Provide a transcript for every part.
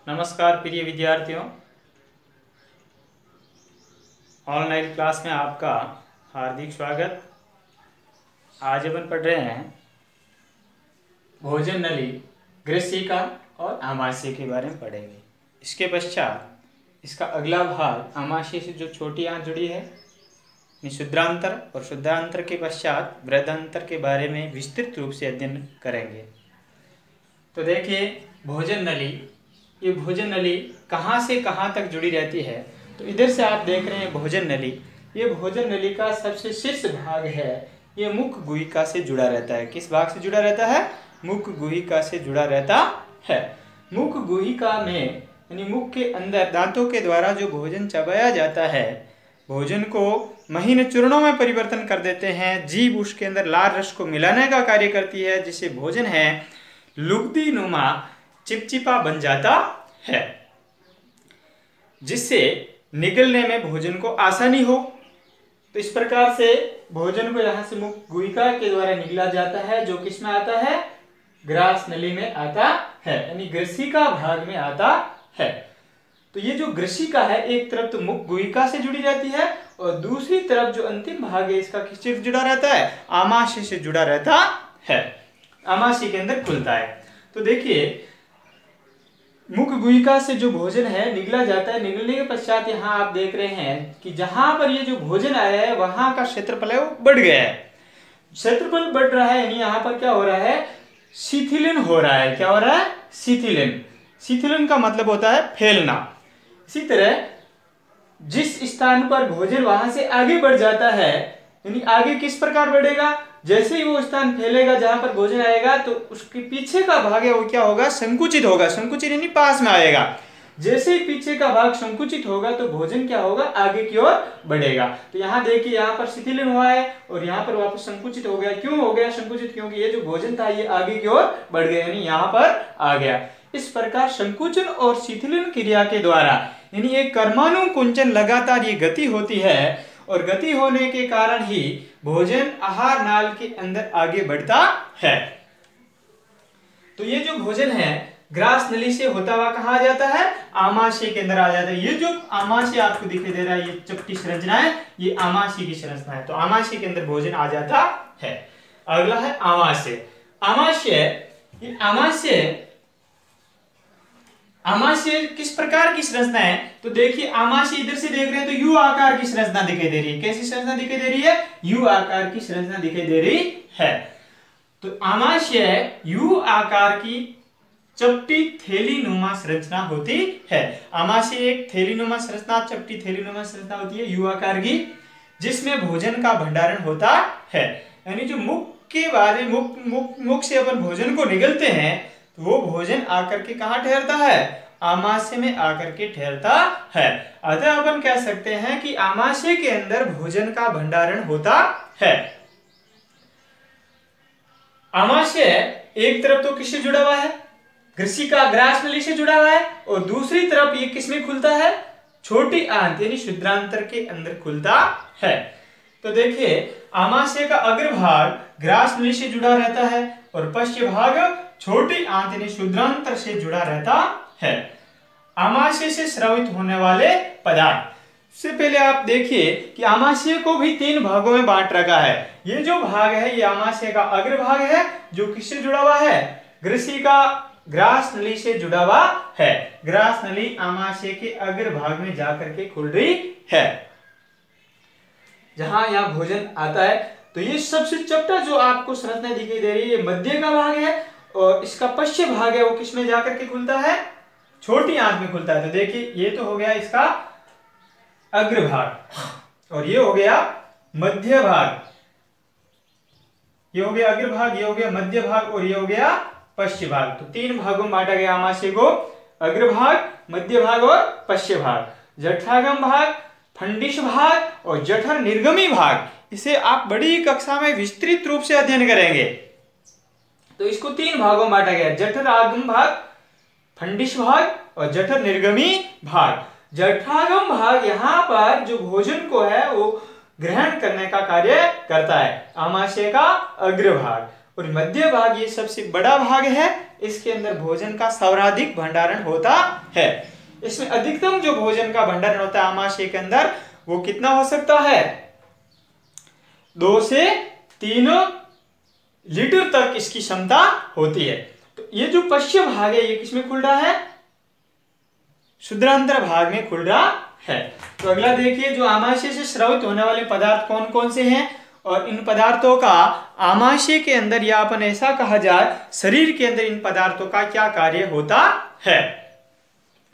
नमस्कार प्रिय विद्यार्थियों, ऑनलाइन क्लास में आपका हार्दिक स्वागत। आज अपन पढ़ रहे हैं भोजन नली, गृहशिका और आमाशय के बारे में पढ़ेंगे। इसके पश्चात इसका अगला भाग आमाशय से जो छोटी आंत जुड़ी है शुद्धांतर और शुद्धांतर के पश्चात बृहदांतर के बारे में विस्तृत रूप से अध्ययन करेंगे। तो देखिए, भोजन नली, ये भोजन नली कहाँ से कहाँ तक जुड़ी रहती है। तो इधर से आप देख रहे हैं भोजन नली, ये भोजन नली का सबसे शीर्ष भाग है। ये मुख गुहिका से जुड़ा रहता है। किस भाग से जुड़ा रहता है? मुख गुहिका से जुड़ा रहता है। मुख गुहिका में यानी मुख के अंदर दांतों के द्वारा जो भोजन चबाया जाता है, भोजन को महीन चूर्णों में परिवर्तन कर देते हैं। जीभ उसके अंदर लाल रस को मिलाने का कार्य करती है, जिससे भोजन है लुगदी नुमा चिपचिपा बन जाता है, जिससे निगलने में भोजन को आसानी हो। तो इस प्रकार से भोजन को यहाँ से मुख गुहिका के द्वारा निगला जाता है, जो किस में आता है? ग्रास नली में आता है, यानी गृहशिका भाग में आता है। तो ये जो गृहशिका है, एक तरफ तो मुख गुहिका से जुड़ी रहती है और दूसरी तरफ जो अंतिम भाग है इसका किससे जुड़ा रहता है? आमाशय से जुड़ा रहता है। आमाशय के अंदर खुलता है। तो देखिए, मुख गुहिका से जो भोजन है निगला जाता है। निगलने के पश्चात यहाँ आप देख रहे हैं कि जहां पर ये जो भोजन आया है वहां का क्षेत्रफल है वो बढ़ गया है। क्षेत्रफल बढ़ रहा है, यानी यहाँ पर क्या हो रहा है? शिथिलन हो रहा है। क्या हो रहा है? शिथिलन। शिथिलन का मतलब होता है फैलना। इसी तरह जिस स्थान पर भोजन वहां से आगे बढ़ जाता है, यानी आगे किस प्रकार बढ़ेगा? जैसे ही वो स्थान फैलेगा जहां पर भोजन आएगा, तो उसके पीछे का भाग है वो क्या होगा? संकुचित होगा। संकुचित यानी पास में आएगा। जैसे ही पीछे का भाग संकुचित होगा तो भोजन क्या होगा? आगे की ओर बढ़ेगा। तो यहाँ देखिए, यहाँ पर शिथिलन हुआ है और यहाँ पर वापस संकुचित हो गया। क्यों हो गया संकुचित? क्योंकि ये जो भोजन था ये आगे की ओर बढ़ गया, यानी यहाँ पर आ गया। इस प्रकार संकुचन और शिथिलन क्रिया के द्वारा, यानी एक कर्मानुकुंचन लगातार ये गति होती है और गति होने के कारण ही भोजन आहार नाल के अंदर आगे बढ़ता है। तो ये जो भोजन है ग्रास नली से होता हुआ कहाँ आ जाता है? आमाशय के अंदर आ जाता है। ये जो आमाशय आपको दिखाई दे रहा है, ये चपटी संरचना है, ये आमाशय की संरचना है। तो आमाशय के अंदर भोजन आ जाता है। अगला है आमाशय। आमाशय किस प्रकार की संरचना है? तो देखिए, आमाशय इधर से देख रहे हैं तो यू आकार की संरचना दिखाई दे रही है। कैसी संरचना दिखाई दे रही है? यू आकार की संरचना दिखाई दे रही है। तो आमाशय यू आकार की चपटी थैलीनुमा संरचना होती है। आमाशय एक थैलीनुमा संरचना, चपटी थैलीनुमा संरचना होती है यू आकार की, जिसमें भोजन का भंडारण होता है। यानी जो मुख के बारे मुख से अपन भोजन को निगलते हैं तो वो भोजन आकर के कहाँ ठहरता है? आमाशय में आकर के ठहरता है। अतः अपन कह सकते हैं कि आमाशय के अंदर भोजन का भंडारण होता है। आमाशय एक तरफ तो किससे जुड़ा हुआ है? गृहशिका ग्रास नली से जुड़ा हुआ है और दूसरी तरफ ये किसमें खुलता है? छोटी आंत यानी शुद्धांतर के अंदर खुलता है। तो देखिए, आमाशय का अग्रभाग ग्रास नली से जुड़ा रहता है और पश्च भाग छोटी आंत यानी शुद्धांतर से जुड़ा रहता है। आमाशय से स्रावित होने वाले पदार्थ, से पहले आप देखिए कि आमाशय को भी 3 भागों में बांट रखा है। ये जो भाग है ये आमाशय का अग्रभाग है, जो किससे जुड़ा हुआ है? गृहशिका ग्रास नली से जुड़ा हुआ है। ग्रास नली आमाशय के अग्रभाग में जाकर के खुल रही है, जहां यहाँ भोजन आता है। तो ये सबसे चपटा जो आपको संरचना दिखाई दे रही है, ये मध्य का भाग है और इसका पश्चिम भाग है वो किसमें जाकर के खुलता है? छोटी आंत में खुलता है। तो देखिए, ये तो हो गया इसका अग्रभाग और ये हो गया मध्य भाग। ये हो गया अग्रभाग, ये हो गया मध्य भाग और ये हो गया पश्चिम भाग। तो 3 भागों में बांटा गया आमाशय को, अग्रभाग, मध्य भाग और पश्चिम भाग। जठरागम भाग, फंडिश भाग और जठर निर्गमी भाग, इसे आप बड़ी कक्षा में विस्तृत रूप से अध्ययन करेंगे। तो इसको 3 भागों में बांटा गया, जठरागम भाग, फंडिश भाग और जठर निर्गमी भाग। जठरागम भाग यहाँ पर जो भोजन को है वो ग्रहण करने का कार्य करता है, आमाशय का अग्रभाग। और मध्य भाग ये सबसे बड़ा भाग है, इसके अंदर भोजन का सर्वाधिक भंडारण होता है। इसमें अधिकतम जो भोजन का भंडारण होता है आमाशय के अंदर वो कितना हो सकता है, 2 से 3 लीटर तक इसकी क्षमता होती है। तो ये जो पश्य भाग है ये किसमें खुल रहा है, शुद्रांतर भाग में खुल रहा है। तो अगला देखिए, जो आमाशय से स्रावित होने वाले पदार्थ कौन कौन से हैं और इन पदार्थों का आमाशय के अंदर या अपन ऐसा कहा जाए शरीर के अंदर इन पदार्थों का क्या कार्य होता है।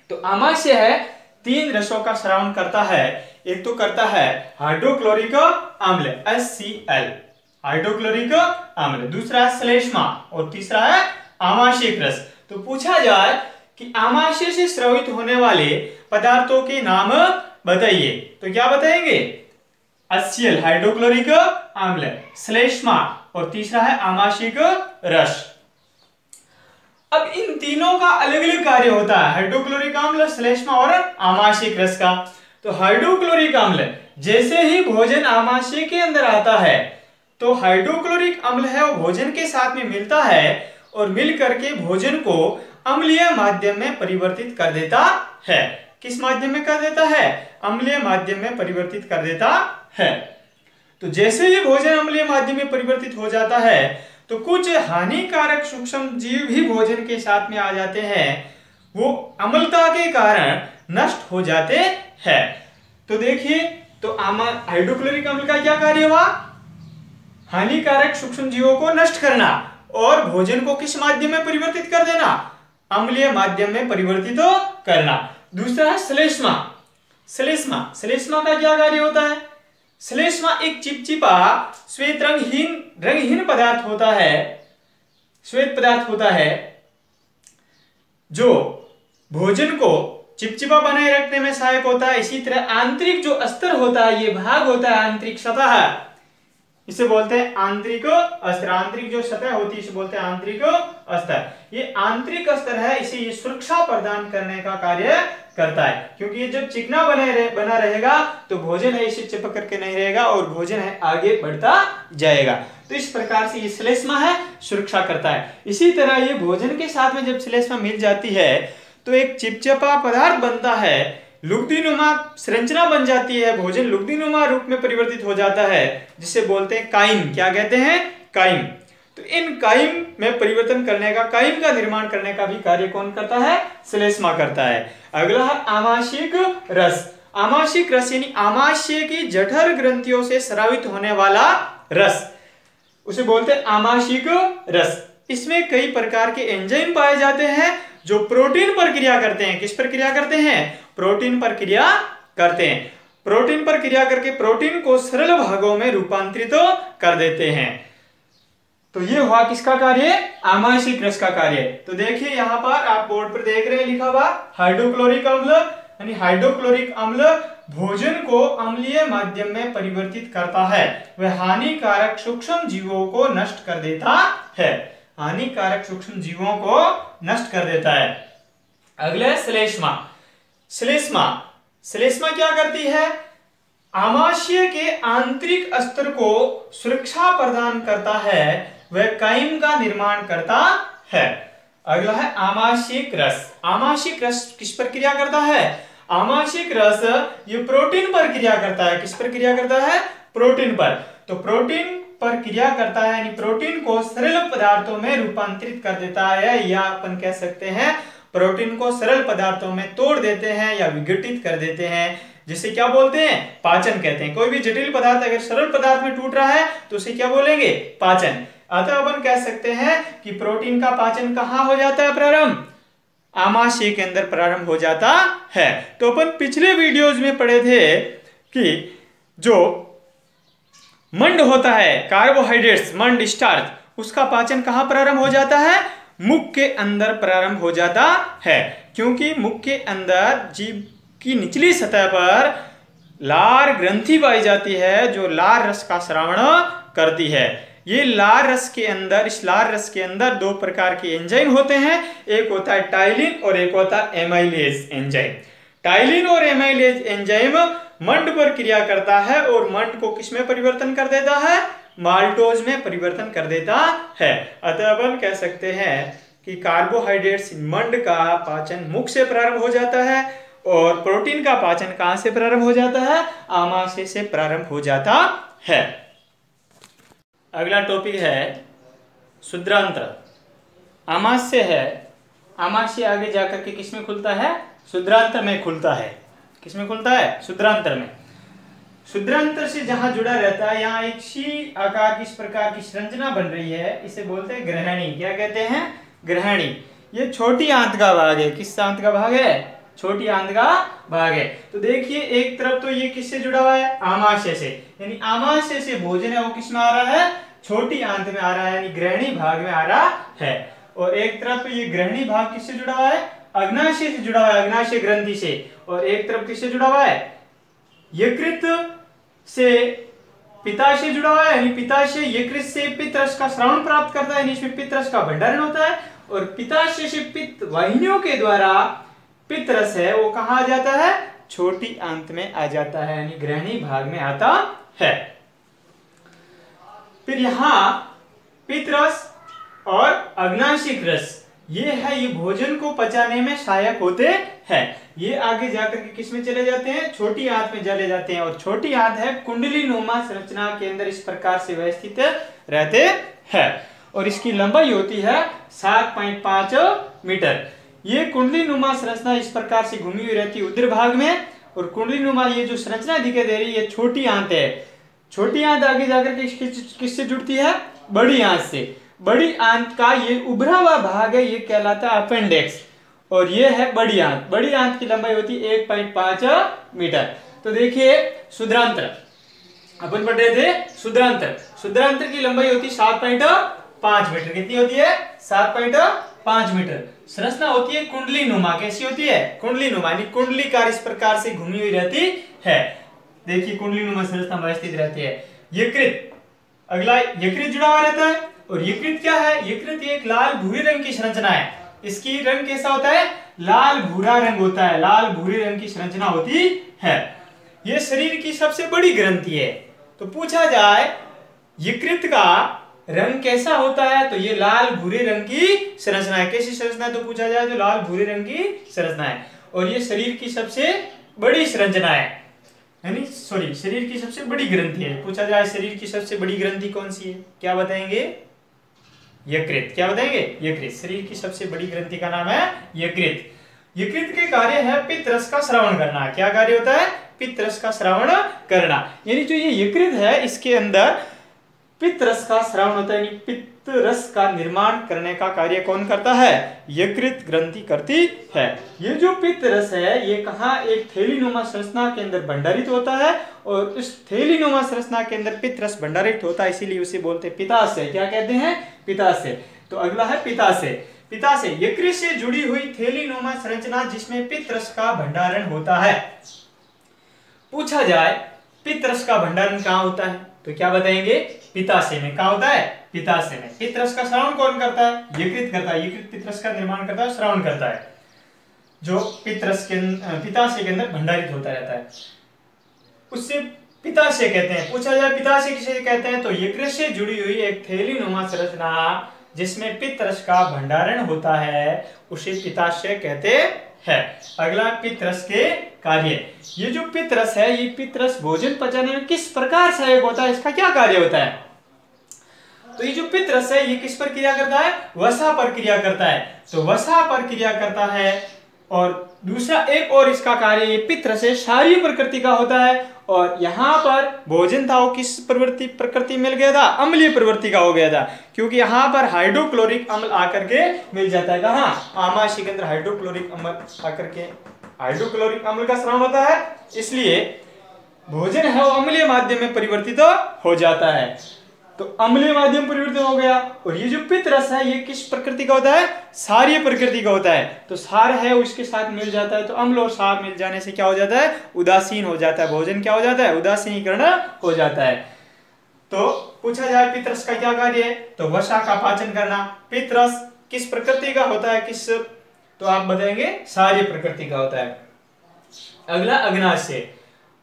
तो आमाशय है 3 रसों का स्रावन करता है। एक तो करता है हाइड्रोक्लोरिक अम्ल HCl, हाइड्रोक्लोरिक अम्ल, दूसरा है श्लेष्मा और तीसरा है आमाशयिक रस। तो पूछा जाए कि आमाशय से स्रावित होने वाले पदार्थों के नाम बताइए, तो क्या बताएंगे, HCl हाइड्रोक्लोरिक अम्ल, श्लेष्मा और तीसरा है आमाशयिक रस। अब इन तीनों का अलग अलग कार्य होता है, हाइड्रोक्लोरिक अम्ल, श्लेष्मा और आमाशयिक रस का। तो हाइड्रोक्लोरिक अम्ल, जैसे ही भोजन आमाशय के अंदर आता है तो हाइड्रोक्लोरिक अम्ल है वो भोजन के साथ में मिलता है और मिल करके भोजन को अम्लीय माध्यम में परिवर्तित कर देता है। किस माध्यम में कर देता है, अम्लीय माध्यम में परिवर्तित कर देता है। तो जैसे ही भोजन अम्लीय माध्यम में परिवर्तित हो जाता है तो कुछ हानिकारक सूक्ष्म जीव भी भोजन के साथ में आ जाते हैं, वो अम्लता के कारण नष्ट हो जाते हैं। तो देखिए, तो हाइड्रोक्लोरिक अम्ल का क्या कार्य हुआ, हानिकारक सूक्ष्म जीवों को नष्ट करना और भोजन को किस माध्यम में परिवर्तित कर देना, अम्लीय माध्यम में परिवर्तित करना। दूसरा है श्लेष्मा, श्लेष्मा का क्या कार्य होता है, श्लेष्मा एक चिपचिपा श्वेत रंगहीन पदार्थ होता है, श्वेत पदार्थ होता है जो भोजन को चिपचिपा बनाए रखने में सहायक होता है। इसी तरह आंतरिक जो अस्तर होता है, ये भाग होता है आंतरिक सतह, इसे बोलते हैं आंतरिक अस्तर। आंतरिक जो सतह होती है इसे बोलते हैं आंतरिक अस्तर। ये आंतरिक अस्तर है, इसे ये सुरक्षा प्रदान करने का कार्य करता है, क्योंकि ये जब चिकना बना रहेगा तो भोजन है इसे चिपक करके नहीं रहेगा और भोजन है आगे बढ़ता जाएगा। तो इस प्रकार से ये श्लेष्मा है सुरक्षा करता है। इसी तरह ये भोजन के साथ में जब श्लेष्मा मिल जाती है तो एक चिपचिपा पदार्थ बनता है, लुगदीनुमा संरचना बन जाती है, भोजन लुगदीनुमा रूप में परिवर्तित हो जाता है, जिसे बोलते हैं काइम। क्या कहते हैं, काइम। तो इन काइम में परिवर्तन करने का, काइम का निर्माण करने का भी कार्य कौन करता है, श्लेष्मा करता है। अगला है आमाशयिक रस। आमाशयिक रस यानी आमाशय की जठर ग्रंथियों से स्रावित होने वाला रस, उसे बोलते हैं आमाशयिक रस। इसमें कई प्रकार के एंजाइम पाए जाते हैं जो प्रोटीन पर क्रिया करते हैं। किस पर क्रिया करते हैं, प्रोटीन पर क्रिया करते हैं। प्रोटीन पर क्रिया करके प्रोटीन को सरल भागों में रूपांतरित कर देते हैं। तो ये हुआ किसका कार्य, आमाशयिक रस का कार्य। तो देखिए यहां पर आप बोर्ड पर देख रहे हैं लिखा हुआ हाइड्रोक्लोरिक अम्ल, यानी हाइड्रोक्लोरिक अम्ल भोजन को अम्लीय माध्यम में परिवर्तित करता है, वह हानिकारक सूक्ष्म जीवों को नष्ट कर देता है, हानिकारक सूक्ष्म जीवों को नष्ट कर देता है। अगला श्लेष्मा। श्लेष्मा क्या करती है, आमाशय के आंतरिक अस्तर को सुरक्षा प्रदान करता है, वह काइम का निर्माण करता है। अगला है आमाशयिक रस। आमाशयिक रस किस पर क्रिया करता है, आमाशयिक रस ये प्रोटीन पर क्रिया करता है। किस पर क्रिया करता है, प्रोटीन पर। तो प्रोटीन पर क्रिया करता है यानी प्रोटीन को सरल पदार्थों में रूपांतरित कर देता है, या अपन कह सकते हैं प्रोटीन को सरल पदार्थों में तोड़ देते हैं या विघटित कर देते हैं, जिसे क्या बोलते हैं, पाचन कहते हैं। कोई भी जटिल पदार्थ अगर सरल पदार्थ में टूट रहा है तो उसे क्या बोलेंगे, पाचन। अतः अपन कह सकते हैं कि प्रोटीन का पाचन कहां हो जाता है प्रारंभ, आमाशय के अंदर प्रारंभ हो जाता है। तो अपन पिछले वीडियोज में पढ़े थे कि जो मंड होता है, कार्बोहाइड्रेट्स, मंड, स्टार्च, उसका पाचन कहां प्रारंभ हो जाता है, मुख के अंदर प्रारंभ हो जाता है, क्योंकि मुख के अंदर जीभ की निचली सतह पर लार ग्रंथि पाई जाती है जो लार रस का स्रावण करती है। ये लार रस के अंदर, इस लार रस के अंदर 2 प्रकार के एंजाइम होते हैं, एक होता है टाइलिन और एक होता है एमाइलेज एंजाइम। टाइलिन और एमाइलेज एंजाइम मंड पर क्रिया करता है और मंड को किस में परिवर्तन कर देता है, माल्टोज में परिवर्तन कर देता है। अतः अपन कह सकते हैं कि कार्बोहाइड्रेट्स मंड का पाचन मुख से प्रारंभ हो जाता है और प्रोटीन का पाचन कहां से प्रारंभ हो जाता है? आमाशय से प्रारंभ हो जाता है। अगला टॉपिक है शुद्रांत्र। आमाशय है, आमाशय आगे जाकर के किसमें खुलता है? शुद्रांत्र में खुलता है। किसमें खुलता है? शुद्रांत्र में। शुद्रांत्र से जहां जुड़ा रहता है, यहाँ एक सी आकार की इस प्रकार की संरचना बन रही है, इसे बोलते हैं ग्रहणी। क्या कहते हैं? ग्रहणी। ये छोटी आंत का भाग है। किस आंत का भाग है? छोटी आंत का भाग है। तो देखिए एक तरफ तो ये किससे जुड़ा हुआ है? आमाशय से, यानी आमाशय से भोजन है वो किस में आ रहा है? छोटी आंत में आ रहा है, यानी ग्रहणी भाग में आ रहा है। और एक तरफ ये ग्रहणी भाग किससे जुड़ा हुआ है? अग्नाशय से जुड़ा हुआ है, अग्नाशय ग्रंथि से। और एक तरफ किससे जुड़ा हुआ है? यकृत से पित्ताशय जुड़ा हुआ है, यानी पित्ताशय यकृत से पित्तरस का स्रावन प्राप्त करता है, यानी इसमें पित्तरस का भंडारण होता है। और पित्ताशय से पित्त वाहिनियों के द्वारा पित्तरस है वो कहां आ जाता है? छोटी आंत में आ जाता है, यानी ग्रहणी भाग में आता है। फिर यहां पित्तरस और अग्नाशयिक रस ये है, ये भोजन को पचाने में सहायक होते हैं। ये आगे जाकर के किस में चले जाते हैं? छोटी आंत में चले जाते हैं। और छोटी आंत है कुंडली नुमा संरचना के अंदर इस प्रकार से व्यवस्थित रहते हैं। और इसकी लंबाई होती है 7.5 मीटर। ये कुंडली नुमा संरचना इस प्रकार से घूमी हुई रहती है उदर भाग में। और कुंडली नुमा ये जो संरचना दिखाई दे रही है, छोटी आंत है। छोटी आंत आगे जाकर के किससे जुड़ती है? बड़ी आंत से। बड़ी आंत का ये उभरा हुआ भाग है, ये कहलाता है अपेंडिक्स। और ये है बड़ी आंत। बड़ी आंत की लंबाई होती है 1.5 मीटर। तो देखिए शुद्रांत्र अपन पढ़ रहे थे। शुद्रांत्र, शुद्रांत्र की लंबाई होती है 7.5 मीटर। कितनी होती है? 7.5 मीटर। संरचना होती है कुंडली नुमा। कैसी होती है? कुंडली नुमा, यानी कुंडलीकार इस प्रकार से घूमी हुई रहती है। देखिए कुंडली नुमा संरचना व्यवस्थित रहती है। यकृत, अगला यकृत जुड़ा हुआ रहता है। और यकृत क्या है? यकृत एक लाल भूरे रंग की संरचना है। इसकी रंग कैसा होता है? लाल भूरा रंग होता है। लाल भूरे रंग की संरचना होती है। यह शरीर की सबसे बड़ी ग्रंथि है। तो पूछा जाए यकृत का रंग कैसा होता है, तो ये लाल भूरे रंग की संरचना है। कैसी संरचना है? तो पूछा जाए तो लाल भूरे रंग की संरचना है। और ये शरीर की सबसे बड़ी संरचना है, यानी सॉरी शरीर की सबसे बड़ी ग्रंथि है। पूछा जाए शरीर की सबसे बड़ी ग्रंथि कौन सी है? क्या बताएंगे? यकृत। क्या बताएंगे? यकृत। शरीर की सबसे बड़ी ग्रंथि का नाम है यकृत। यकृत के कार्य है पित्तरस का स्रावन करना। क्या कार्य होता है? पित्तरस का स्रावन करना। यानी जो ये यकृत है इसके अंदर पित्तरस का स्रावन होता है, यानी पित्तरस का निर्माण करने का कार्य कौन करता है? यकृत ग्रंथि करती है। ये जो पित्तरस है ये कहाँ? एक थैलीनुमा संरचना के अंदर भंडारित होता है। और इस थैलीनुमा संरचना के अंदर पित्तरस भंडारित होता है, इसीलिए उसे बोलते हैं पित्ताशय। क्या कहते हैं? पित्ताशय। तो अगला है पित्ताशय। पित्ताशय यकृत से जुड़ी हुई थैलीनुमा संरचना जिसमें पित्तरस का भंडारण होता है। पूछा जाए पित्तरस का भंडारण कहाँ होता है, तो क्या बताएंगे? पित्ताशय में। कहाँ होता है? पित्ताशय में। पित्तरस का स्रावन कौन करता है? यकृत करता है। यकृत पित्तरस का निर्माण करता है, स्रावन करता है, जो पित्तरस के पित्ताशय के अंदर भंडारित होता रहता है, उससे पित्ताशय कहते हैं। पूछा जाए पित्ताशय किसे कहते हैं, तो यकृत से जुड़ी हुई एक थैलीनुमा संरचना जिसमें पित्तरस का भंडारण होता है उसे पित्ताशय कहते हैं। अगला पित्तरस के कार्य। ये जो पित्तरस है ये पित्तरस भोजन पचाने में किस प्रकार सहायक होता है? इसका क्या कार्य होता है? तो ये जो पित्तरस है ये किस पर क्रिया करता है? वसा पर क्रिया करता है। तो वसा पर क्रिया करता है। और दूसरा एक और इसका कार्य ये पित्तरस है क्षारीय प्रकृति का होता है। और यहाँ पर भोजन था वो किस प्रकृति मिल गया था? अम्लीय प्रवृत्ति का हो गया था, क्योंकि यहाँ पर हाइड्रोक्लोरिक अम्ल आकर के मिल जाता है। कहाँ? आमाशय के अंदर हाइड्रोक्लोरिक अम्ल आकर के हाइड्रोक्लोरिक अम्ल का स्राव होता है, इसलिए भोजन है वो अम्लीय माध्यम में परिवर्तित हो जाता है। तो अम्लीय माध्यम परिवर्तित हो गया। और ये जो पित्तरस है ये किस प्रकृति का होता है? क्षारीय प्रकृति का होता है। तो क्षार है उसके साथ मिल जाता है, तो अम्ल और क्षार मिल जाने से क्या हो जाता है? उदासीन हो जाता है। भोजन क्या हो जाता है? उदासीनीकरण हो जाता है। तो पूछा जाए पित्तरस का क्या कार्य है, तो वसा का पाचन करना। पित्तरस किस प्रकृति का होता है? किस, तो आप बताएंगे क्षारीय प्रकृति का होता है। अगला अग्नाशय।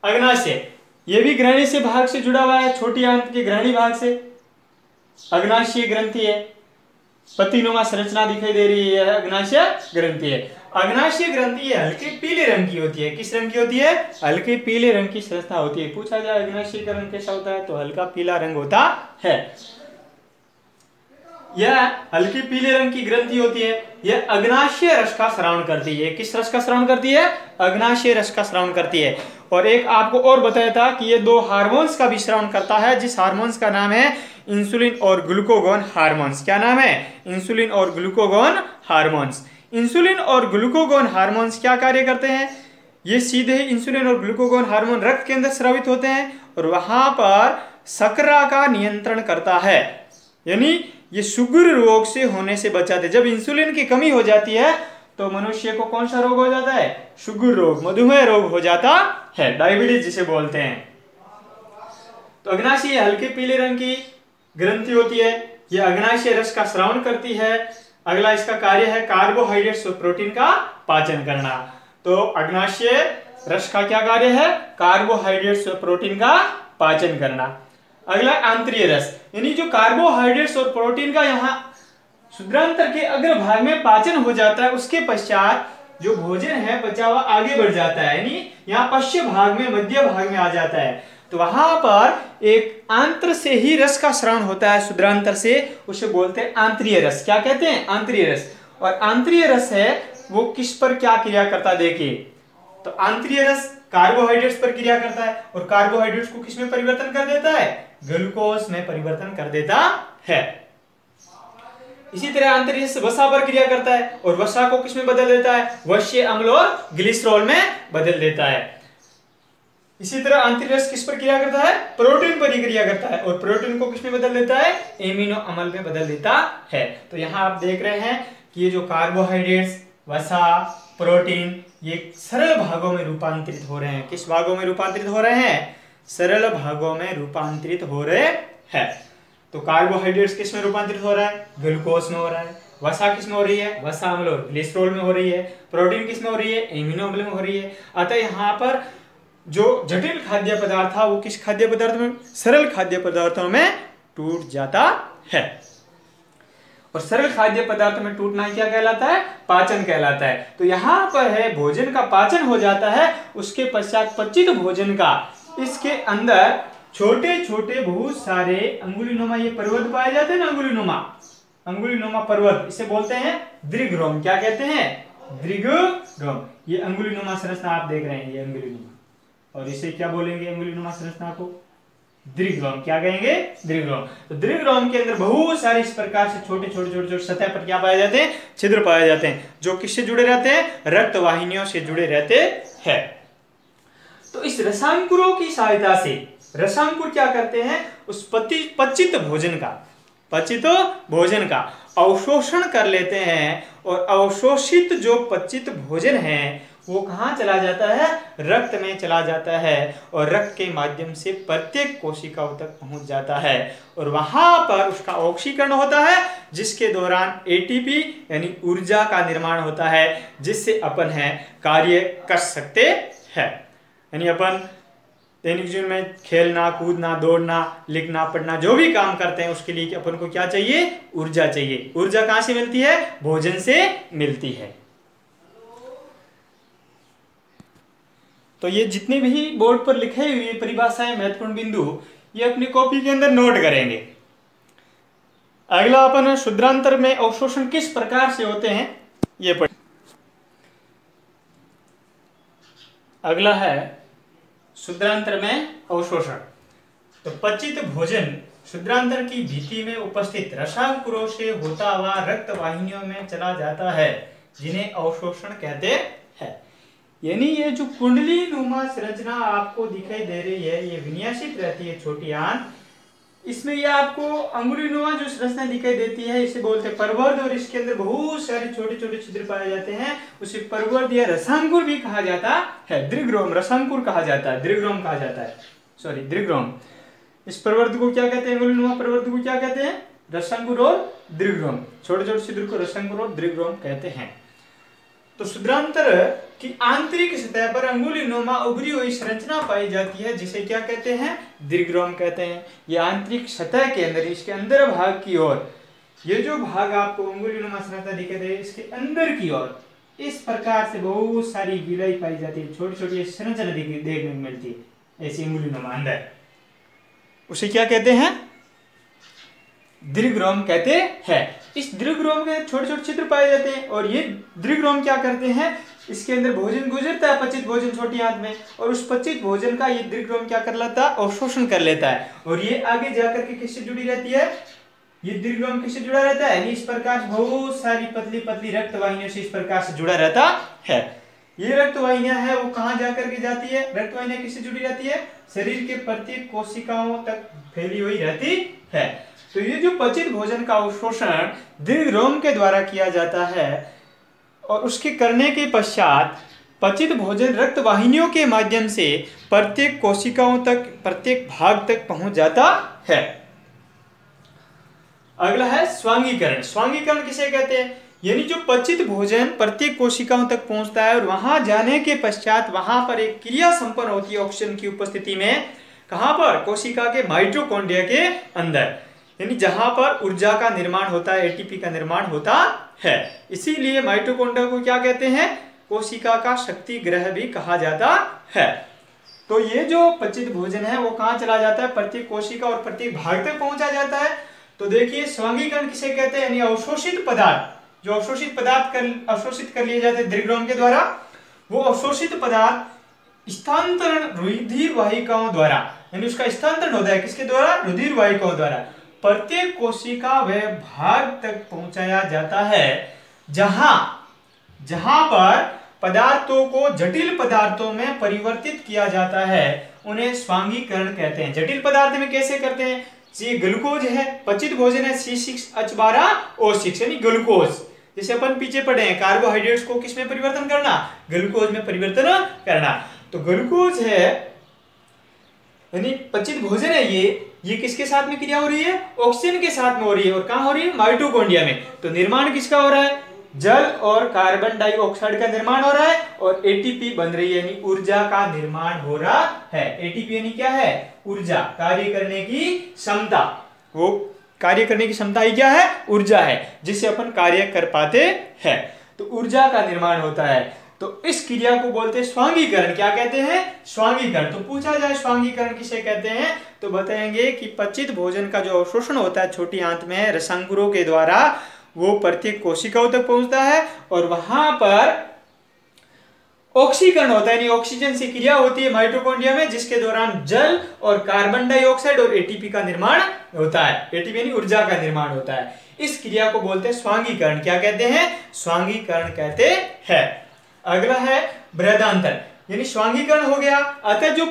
अग्नाशय ये भी ग्रहणी से भाग से जुड़ा हुआ है, छोटी आंत के ग्रहणी भाग से। अग्नाशय ग्रंथि है, पत्तीनुमा संरचना दिखाई दे रही है, अग्नाशय ग्रंथि है। अग्नाशय ग्रंथि हल्के पीले रंग की होती है। किस रंग की होती है? हल्के पीले रंग की संरचना होती है। पूछा जाए अग्नाशय का रंग कैसा होता है, तो हल्का पीला रंग होता है। यह हल्के पीले रंग की ग्रंथि होती है। यह अग्नाशय रस का स्रावन करती है। किस रस का स्रावन करती है? अग्नाशय रस का स्रावन करती है। और एक आपको और बताया था कि ये 2 हार्मोन्स का भी स्रावन करता है, जिस हार्मोन्स का नाम है इंसुलिन और ग्लूकागोन हार्मोन्स। क्या नाम है? इंसुलिन और ग्लूकागोन हार्मोन्स। इंसुलिन और ग्लूकागोन हार्मोन्स क्या कार्य करते हैं? ये सीधे इंसुलिन और ग्लूकागोन हार्मोन रक्त के अंदर स्रावित होते हैं और वहां पर शर्करा का नियंत्रण करता है, यानी ये शुगर रोग से होने से बचाते हैं। जब इंसुलिन की कमी हो जाती है तो मनुष्य को कौन सा रोग हो जाता है? शुगर रोग, मधुमेह रोग हो जाता है, डायबिटीज जिसे बोलते हैं। तो अग्नाशय हल्के पीले रंग की ग्रंथि होती है। यह अग्नाशय रस का स्रावन करती है। अगला इसका कार्य है कार्बोहाइड्रेट्स और प्रोटीन का पाचन करना। तो अग्नाशय रस का क्या कार्य है? कार्बोहाइड्रेट्स और प्रोटीन का पाचन करना। अगला आंतरीय रस, यानी जो कार्बोहाइड्रेट्स और प्रोटीन का यहाँ शुद्रांतर के अग्रभाग में पाचन हो जाता है, उसके पश्चात जो भोजन है पचा हुआ आगे बढ़ जाता है, यानी यहाँ पश्चिम भाग में, मध्य भाग में आ जाता है। तो वहां पर एक आंत्र से ही रस का स्रावन होता है, शुद्रांतर से, उसे बोलते हैं आंतरीय रस। क्या कहते हैं? आंतरीय रस। और आंतरीय रस है वो किस पर क्या क्रिया करता है? देखिए, तो आंतरीय रस कार्बोहाइड्रेट्स पर क्रिया करता है और कार्बोहाइड्रेट्स को किस में परिवर्तन कर देता है? ग्लूकोज में परिवर्तन कर देता है। इसी तरह आंतरीय रस वसा पर क्रिया करता है और वसा को किस में बदल देता है? वश्य अम्ल और ग्लिसरॉल में बदल देता है। इसी तरह आंतरिक रस किस पर क्रिया करता है? प्रोटीन पर ही क्रिया करता है और प्रोटीन को किस में बदल देता है? एमिनो अम्ल में बदल देता है। तो यहाँ आप देख रहे हैं कि ये जो कार्बोहाइड्रेट्स, वसा, प्रोटीन, ये सरल भागों में रूपांतरित हो रहे हैं। किस भागों में रूपांतरित हो रहे हैं? सरल भागों में रूपांतरित हो रहे हैं। तो कार्बोहाइड्रेट्स किस में रूपांतरित हो रहा है? ग्लूकोज में हो रहा है। वसा किस में हो रही है? वसा अम्ल और ग्लिसरॉल में हो रही है। प्रोटीन किस में हो रही है? एमिनो अम्ल में हो रही है। अतः यहाँ पर जो जटिल खाद्य पदार्थ था वो किस खाद्य पदार्थ में? सरल खाद्य पदार्थों में टूट जाता है। और सरल खाद्य पदार्थ में टूटना क्या कहलाता है? पाचन कहलाता है। तो यहाँ पर है भोजन का पाचन हो जाता है, उसके पश्चात पचित भोजन का इसके अंदर छोटे छोटे बहुत सारे अंगुलीनुमा ये पर्वत पाए जाते हैं ना, अंगुलीनुमा पर्वत, इसे बोलते हैं द्विग्रोम। क्या कहते हैं? द्विग्रोम। ये अंगुलीनुमा संरचना आप देख रहे हैं, ये अंगुलीनुमा, और इसे क्या बोलेंगे? अंगुलीनुमा संरचना को द्विग्रोम। क्या कहेंगे? द्विग्रोम। तो द्विग्रोम के अंदर बहुत सारे इस प्रकार से छोटे छोटे सतह पर क्या पाए जाते हैं? छिद्र पाए जाते हैं, जो किससे जुड़े रहते हैं? रक्त वाहिनियों से जुड़े रहते हैं। तो इस रसांकुरों की सहायता से रसांकुर क्या करते हैं? उस पचित भोजन का अवशोषण कर लेते हैं और अवशोषित जो पचित भोजन है वो कहाँ चला जाता है? रक्त में चला जाता है और रक्त के माध्यम से प्रत्येक कोशिकाओं तक पहुंच जाता है और वहां पर उसका ऑक्सीकरण होता है, जिसके दौरान एटीपी यानी ऊर्जा का निर्माण होता है, जिससे अपन है कार्य कर सकते हैं। यानी अपन दैनिक जीवन में खेलना, कूदना, दौड़ना, लिखना, पढ़ना, जो भी काम करते हैं उसके लिए अपन को क्या चाहिए? ऊर्जा चाहिए। ऊर्जा कहां से मिलती है? भोजन से मिलती है। तो ये जितने भी बोर्ड पर लिखे हुए परिभाषाएं, महत्वपूर्ण बिंदु, ये अपनी कॉपी के अंदर नोट करेंगे। अगला अपन शुद्रांतर में अवशोषण किस प्रकार से होते हैं ये पढ़। अगला है शुद्रांतर में अवशोषण। तो पचित भोजन शुद्रांतर की भित्ति में उपस्थित रसांकुरों से होता हुआ रक्त वाहिनियों में चला जाता है, जिन्हें अवशोषण कहते हैं। यानी ये जो कुंडली नुमा संरचना आपको दिखाई दे रही है, ये विन्यासित रहती है छोटी आंत। इसमें ये आपको अंगुलीनुमा जो संरचना दिखाई देती है इसे बोलते हैं परवर्ध, और इसके अंदर बहुत सारे छोटे छोटे छिद्र पाए जाते हैं, उसे परवर्ध या रसांकुर भी कहा जाता है। द्विग्रोम, रसांकुर कहा जाता है, द्विग्रोम कहा जाता है, सॉरी द्विग्रोम। इस परवर्ध को क्या कहते हैं? अंगुलीनुमा परवर्ध को क्या कहते हैं? रसांकुर और द्विग्रोम। छोटे छोटे छिद्र को रसांकुर और द्विग्रोम कहते हैं। तो शुद्रांतर की आंतरिक सतह पर अंगुलीनुमा उभरी हुई संरचना पाई जाती है, जिसे क्या कहते हैं? द्विग्रोम कहते हैं। ये आंतरिक सतह के अंदर, इसके अंदर भाग की ओर ये जो भाग आपको उंगुलीनुमा संरचना दिखाई दे, इसके अंदर की ओर इस प्रकार से बहुत सारी गिलाई पाई जाती है, छोटी छोटी संरचना देखने को मिलती है ऐसी उंगुलीनुमा अंदर। उसे क्या कहते हैं? दीर्घरोम कहते हैं। इस दीर्घरोम के छोटे छोटे छिद्र पाए जाते हैं और ये दीर्घरोम क्या करते हैं, इसके अंदर भोजन गुजरता है, पचित भोजन छोटी आंत में, और उस पचित भोजन का ये दीर्घरोम क्या कर लेता है, अवशोषण कर लेता है, और ये आगे जाकर के किससे जुड़ी रहती है, ये दीर्घरोम किससे जुड़ा रहता है, इस प्रकार बहुत सारी पतली पतली रक्त वाहिनियों से इस प्रकार से जुड़ा रहता है। ये रक्त वाहिनियां है वो कहां जाकर के जाती है, रक्त वाहिनियां किससे जुड़ी रहती है, शरीर के प्रत्येक कोशिकाओं तक फैली हुई रहती है। तो ये जो पचित भोजन का अवशोषण दीर्घरोम के द्वारा किया जाता है, और उसके करने के पश्चात पचित भोजन रक्त वाहिनियों के माध्यम से प्रत्येक कोशिकाओं तक, प्रत्येक भाग तक पहुंच जाता है। अगला है स्वांगीकरण। स्वांगीकरण किसे कहते हैं, यानी जो पचित भोजन प्रत्येक कोशिकाओं तक पहुंचता है और वहां जाने के पश्चात वहां पर एक क्रिया संपन्न होती है ऑक्सीजन की उपस्थिति में। कहां पर, कोशिका के माइटोकॉन्ड्रिया के अंदर, यानी जहां पर ऊर्जा का निर्माण होता है, एटीपी का निर्माण होता है। इसीलिए माइटोकॉन्ड्रिया को क्या कहते हैं, कोशिका का शक्ति गृह भी कहा जाता है। तो ये जो पचित भोजन है वो कहां चला जाता है, प्रत्येक कोशिका और प्रत्येक भाग तक पहुंचा जाता है। तो देखिए स्वांगीकरण किसे कहते हैं, यानी अवशोषित पदार्थ, जो अवशोषित पदार्थ अवशोषित कर लिए जाते हैं दीर्घरोम के द्वारा, वो अवशोषित पदार्थ स्थानांतरण रुधिर वाहिकाओं द्वारा, यानी उसका स्थानांतरण होता है किसके द्वारा, रुधिर वाहिकाओं द्वारा प्रत्येक कोशिका व भाग तक पहुंचाया जाता है। जहां पर पदार्थों को जटिल पदार्थों में परिवर्तित किया जाता है उन्हें स्वांगीकरण कहते हैं। जटिल पदार्थ में कैसे करते हैं, ये ग्लूकोज है, पचित भोजन है C6H12O6 यानी ग्लूकोज, जैसे अपन पीछे पढ़े हैं कार्बोहाइड्रेट्स को किस में परिवर्तन करना, ग्लूकोज में परिवर्तन करना। तो ग्लूकोज है यानी पचित भोजन है, ये किसके साथ में क्रिया हो रही है, ऑक्सीजन के साथ में हो रही है, और कहां हो रही है, माइटोकॉन्ड्रिया में। तो निर्माण किसका हो रहा है, जल और कार्बन डाइऑक्साइड का निर्माण हो रहा है, और एटीपी बन रही है यानी ऊर्जा का निर्माण हो रहा है। एटीपी यानी क्या है, ऊर्जा, कार्य करने की क्षमता। वो कार्य करने की क्षमता ही क्या है, ऊर्जा है, जिससे अपन कार्य कर पाते हैं। तो ऊर्जा का निर्माण होता है। तो इस क्रिया को बोलते हैं स्वांगीकरण। क्या कहते हैं, स्वांगीकरण। तो पूछा जाए स्वांगीकरण किसे कहते हैं, तो बताएंगे कि पचित भोजन का जो अवशोषण होता है छोटी आंत में रसांकुरों के द्वारा, वो प्रत्येक कोशिकाओं तक पहुंचता है, और वहां पर ऑक्सीकरण होता है, यानी ऑक्सीजन से क्रिया होती है माइटोकॉन्ड्रिया में, जिसके दौरान जल और कार्बन डाइऑक्साइड और एटीपी का निर्माण होता है। एटीपी यानी ऊर्जा का निर्माण होता है। इस क्रिया को बोलते हैं स्वांगीकरण। क्या कहते हैं, स्वांगीकरण कहते हैं। अगला है बृहदान्तर, यानी स्वांगीकरण हो गया। अतः जो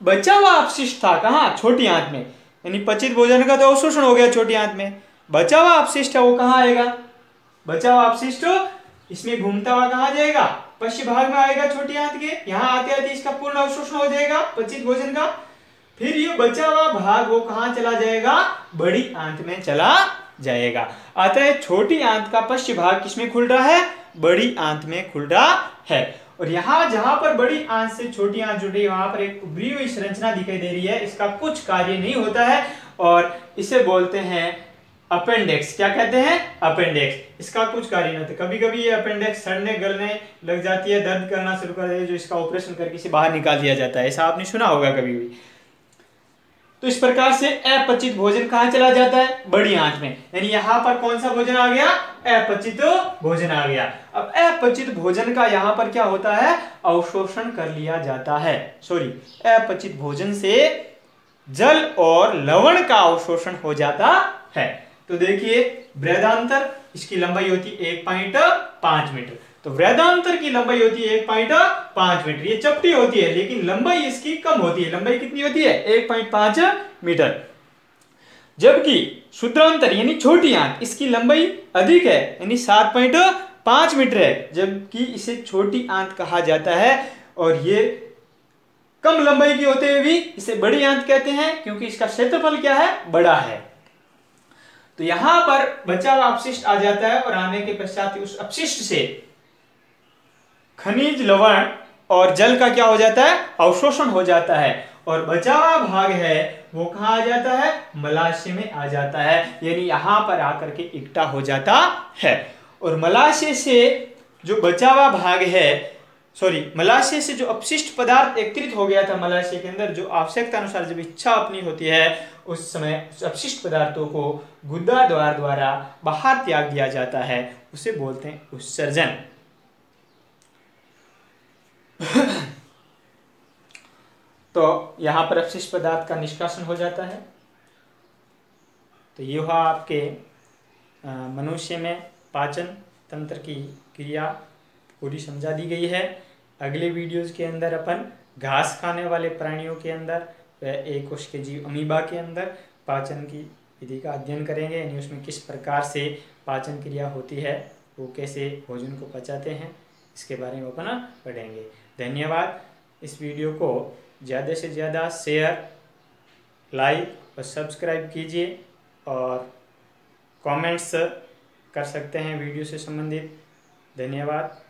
बचा हुआ अपशिष्ट था कहाँ, छोटी आंत में, यानी पचित भोजन का तो अवशोषण हो गया छोटी आंत में, बचा हुआ अपशिष्ट है वो कहाँ आएगा, बचा हुआ अपशिष्ट इसमें घूमता हुआ कहाँ जाएगा, पश्चिम भाग में आएगा छोटी आंत के, यहाँ आते आते इसका पूर्ण अवशोषण हो जाएगा पचित भोजन का। फिर ये बचा हुआ भाग वो कहाँ चला जाएगा, बड़ी आंत में चला जाएगा। अतः छोटी आंत का पश्चिम भाग किसमें खुल रहा है, बड़ी आंत में खुल रहा है। और यहाँ जहां पर बड़ी आंत से छोटी आंत जुड़ी वहां पर एक उभरी हुई संरचना दिखाई दे रही है, इसका कुछ कार्य नहीं होता है और इसे बोलते हैं अपेंडिक्स। क्या कहते हैं, अपेंडिक्स। इसका कुछ कार्य नहीं होता। कभी कभी ये अपेंडिक्स सड़ने गलने लग जाती है, दर्द करना शुरू कर देती है, जो इसका ऑपरेशन करके इसे बाहर निकाल दिया जाता है। ऐसा आपने सुना होगा कभी भी। तो इस प्रकार से अपचित भोजन कहाँ चला जाता है, बड़ी आंत में, यानी यहाँ पर कौन सा भोजन आ गया, अपचित भोजन आ गया। अब अपचित भोजन का यहाँ पर क्या होता है, अवशोषण कर लिया जाता है। सॉरी, अपचित भोजन से जल और लवण का अवशोषण हो जाता है। तो देखिए बृहदान्तर, इसकी लंबाई होती है 1.5 मीटर। तो बृहदान्तर की लंबाई होती है 1.5 मीटर। ये चपटी होती है लेकिन लंबाई इसकी कम होती है। लंबाई कितनी होती है, 1.5 मीटर। जबकि शुद्धान्तर यानी छोटी आंत, इसकी लंबाई अधिक है, यानी 7.5 मीटर है, जबकि इसे छोटी आंत कहा जाता है। और ये कम लंबाई की होते हुए भी इसे बड़ी आंत कहते हैं, क्योंकि इसका क्षेत्रफल क्या है, बड़ा है। तो यहां पर बचा हुआ अपशिष्ट आ जाता है और आने के पश्चात उस अपशिष्ट से खनिज, लवण और जल का क्या हो जाता है, अवशोषण हो जाता है। और बचा हुआ भाग है वो कहाँ आ जाता है, मलाशय में आ जाता है, यानी यहाँ पर आकर के इकट्ठा हो जाता है। और मलाशय से जो बचा हुआ भाग है, मलाशय से जो अपशिष्ट पदार्थ एकत्रित हो गया था मलाशय के अंदर, जो आवश्यकता अनुसार जब इच्छा अपनी होती है उस समय उस अपशिष्ट पदार्थों को गुदा द्वार द्वारा बाहर त्याग दिया जाता है, उसे बोलते हैं उत्सर्जन। तो यहाँ पर अपशिष्ट पदार्थ का निष्कासन हो जाता है। तो ये हुआ आपके मनुष्य में पाचन तंत्र की क्रिया पूरी समझा दी गई है। अगले वीडियोज के अंदर अपन घास खाने वाले प्राणियों के अंदर व एक कोश के जीव अमीबा के अंदर पाचन की विधि का अध्ययन करेंगे, यानी उसमें किस प्रकार से पाचन क्रिया होती है, वो कैसे भोजन को पचाते हैं, इसके बारे में अपन पढ़ेंगे। धन्यवाद। इस वीडियो को ज़्यादा से ज़्यादा शेयर, लाइक और सब्सक्राइब कीजिए और कमेंट्स कर सकते हैं वीडियो से संबंधित। धन्यवाद।